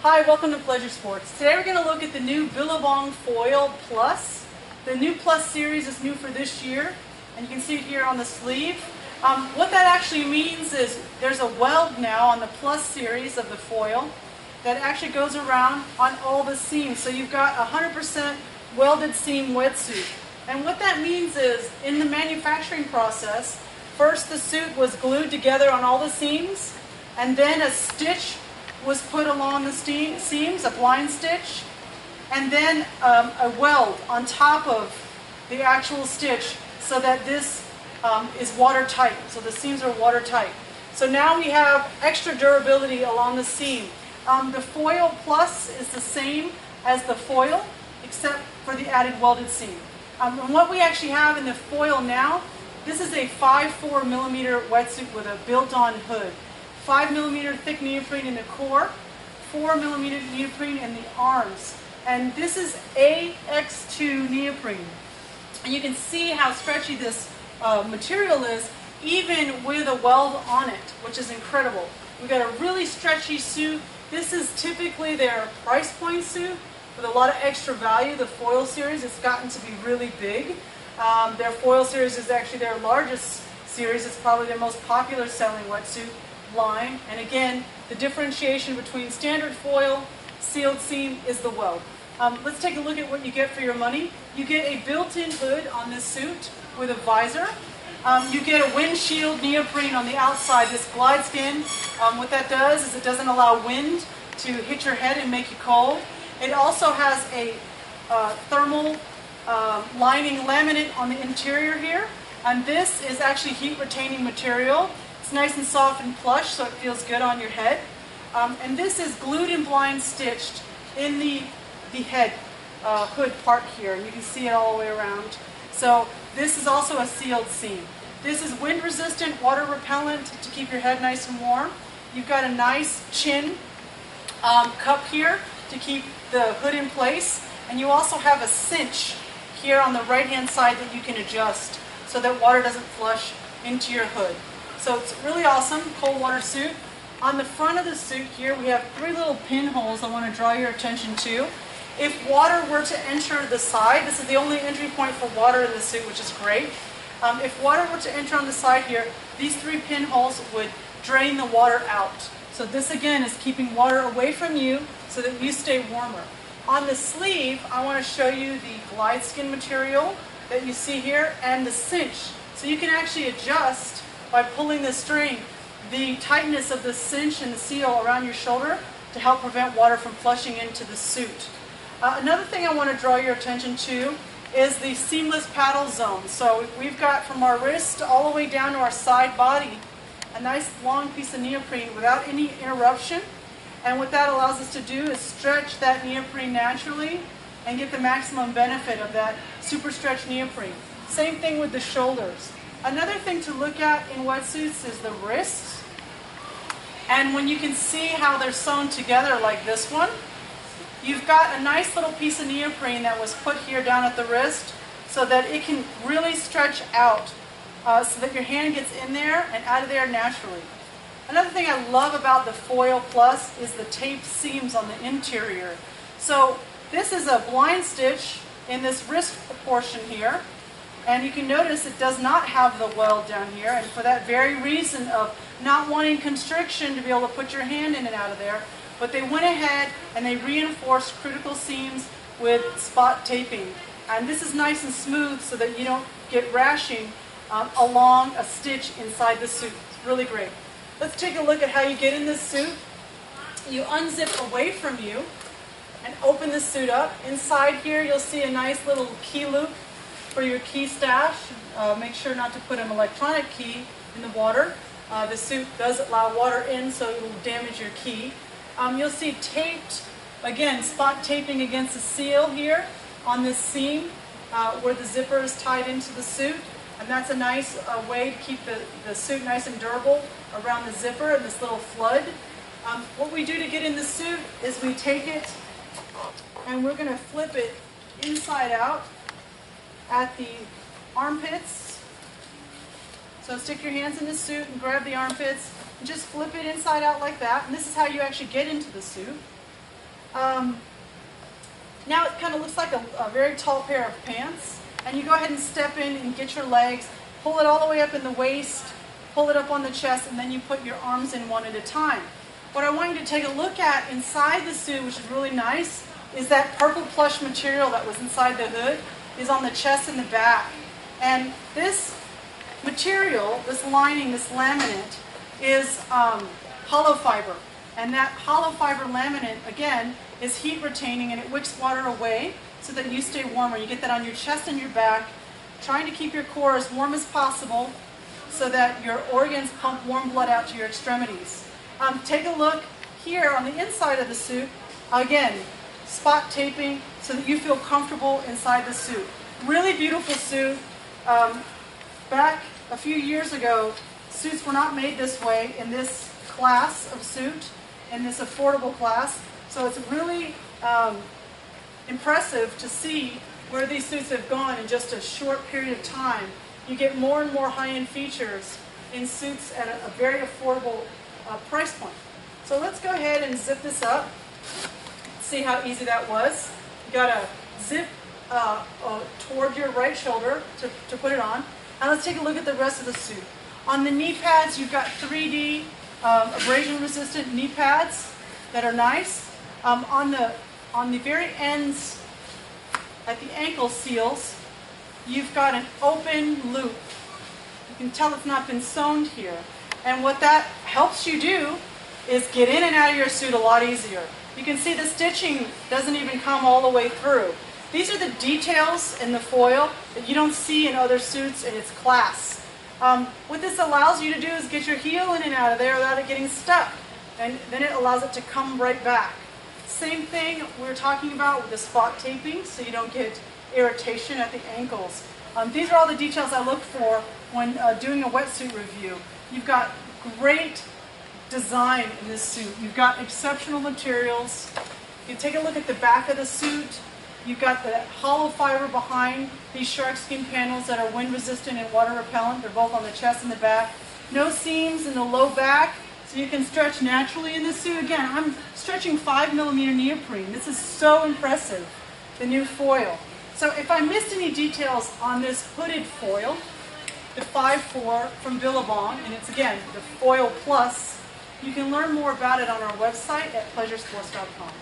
Hi, welcome to PleasureSports. Today we're going to look at the new Billabong Foil Plus. The new Plus series is new for this year, and you can see it here on the sleeve. What that actually means is there's a weld now on the Plus series of the foil that actually goes around on all the seams. So you've got 100% welded seam wetsuit. And what that means is, in the manufacturing process, first the suit was glued together on all the seams, and then a stitch was put along the seams, a blind stitch, and then a weld on top of the actual stitch so that this is watertight, so the seams are watertight. So now we have extra durability along the seam. The Foil Plus is the same as the foil, except for the added welded seam. And what we actually have in the foil now, this is a 5.4mm wetsuit with a built-on hood. 5mm thick neoprene in the core, 4mm neoprene in the arms. And this is AX2 neoprene. And you can see how stretchy this material is, even with a weld on it, which is incredible. We've got a really stretchy suit. This is typically their price point suit with a lot of extra value. The foil series has gotten to be really big. Their foil series is actually their largest series. It's probably their most popular selling wetsuit line. And again, the differentiation between standard foil, sealed seam is the weld. Let's take a look at what you get for your money. You get a built-in hood on this suit with a visor. You get a windshield neoprene on the outside, this glide skin. What that does is it doesn't allow wind to hit your head and make you cold. It also has a thermal lining laminate on the interior here. And this is actually heat-retaining material. It's nice and soft and plush, so it feels good on your head. And this is glued and blind stitched in the head hood part here, and you can see it all the way around. So this is also a sealed seam. This is wind resistant, water repellent to keep your head nice and warm. You've got a nice chin cup here to keep the hood in place, and you also have a cinch here on the right hand side that you can adjust so that water doesn't flush into your hood. So it's really awesome, cold water suit. On the front of the suit here, we have 3 little pinholes I want to draw your attention to. If water were to enter the side, this is the only entry point for water in the suit, which is great. If water were to enter on the side here, these 3 pinholes would drain the water out. So this again is keeping water away from you so that you stay warmer. On the sleeve, I want to show you the glide skin material that you see here and the cinch. So you can actually adjust by pulling the string the tightness of the cinch and the seal around your shoulder to help prevent water from flushing into the suit. Another thing I want to draw your attention to is the seamless paddle zone. So we've got from our wrist all the way down to our side body a nice long piece of neoprene without any interruption. And what that allows us to do is stretch that neoprene naturally and get the maximum benefit of that super stretch neoprene. Same thing with the shoulders. Another thing to look at in wetsuits is the wrists. And when you can see how they're sewn together like this one, you've got a nice little piece of neoprene that was put here down at the wrist so that it can really stretch out so that your hand gets in there and out of there naturally. Another thing I love about the Foil Plus is the taped seams on the interior. So this is a blind stitch in this wrist portion here. And you can notice it does not have the weld down here, and for that very reason of not wanting constriction to be able to put your hand in and out of there, but they went ahead and they reinforced critical seams with spot taping. And this is nice and smooth so that you don't get rashing along a stitch inside the suit. It's really great. Let's take a look at how you get in this suit. You unzip away from you and open the suit up. Inside here you'll see a nice little key loop for your key stash. Make sure not to put an electronic key in the water. The suit does allow water in, so it will damage your key. You'll see taped, again, spot taping against the seal here on this seam where the zipper is tied into the suit. And that's a nice way to keep the suit nice and durable around the zipper and this little flood. What we do to get in the suit is we take it and we're going to flip it inside out at the armpits. So stick your hands in the suit and grab the armpits and just flip it inside out like that. And this is how you actually get into the suit. Now it kind of looks like a very tall pair of pants. And you go ahead and step in and get your legs, pull it all the way up in the waist, pull it up on the chest, and then you put your arms in one at a time. What I want you to take a look at inside the suit, which is really nice, is that purple plush material that was inside the hood is on the chest and the back. And this material, this lining, this laminate, is hollow fiber. And that hollow fiber laminate, again, is heat retaining and it wicks water away so that you stay warmer. You get that on your chest and your back, trying to keep your core as warm as possible so that your organs pump warm blood out to your extremities. Take a look here on the inside of the suit. Again, spot taping so that you feel comfortable inside the suit. Really beautiful suit. Back a few years ago, suits were not made this way in this class of suit, in this affordable class. So it's really impressive to see where these suits have gone in just a short period of time. You get more and more high-end features in suits at a very affordable price point. So let's go ahead and zip this up. See how easy that was. You got to zip toward your right shoulder to put it on. Now let's take a look at the rest of the suit. On the knee pads, you've got 3D abrasion-resistant knee pads that are nice. On the very ends, at the ankle seals, you've got an open loop. You can tell it's not been sewn here. And what that helps you do is get in and out of your suit a lot easier. You can see the stitching doesn't even come all the way through. These are the details in the foil that you don't see in other suits in its class. What this allows you to do is get your heel in and out of there without it getting stuck. And then it allows it to come right back. Same thing we were talking about with the spot taping, so you don't get irritation at the ankles. These are all the details I look for when doing a wetsuit review. You've got great design in this suit. You've got exceptional materials. You take a look at the back of the suit. You've got the hollow fiber behind these shark skin panels that are wind resistant and water repellent. They're both on the chest and the back. No seams in the low back, so you can stretch naturally in this suit. Again, I'm stretching 5mm neoprene. This is so impressive, the new foil. So if I missed any details on this hooded foil, the 5.4 from Billabong, and it's again the Foil Plus, you can learn more about it on our website at PleasureSports.com.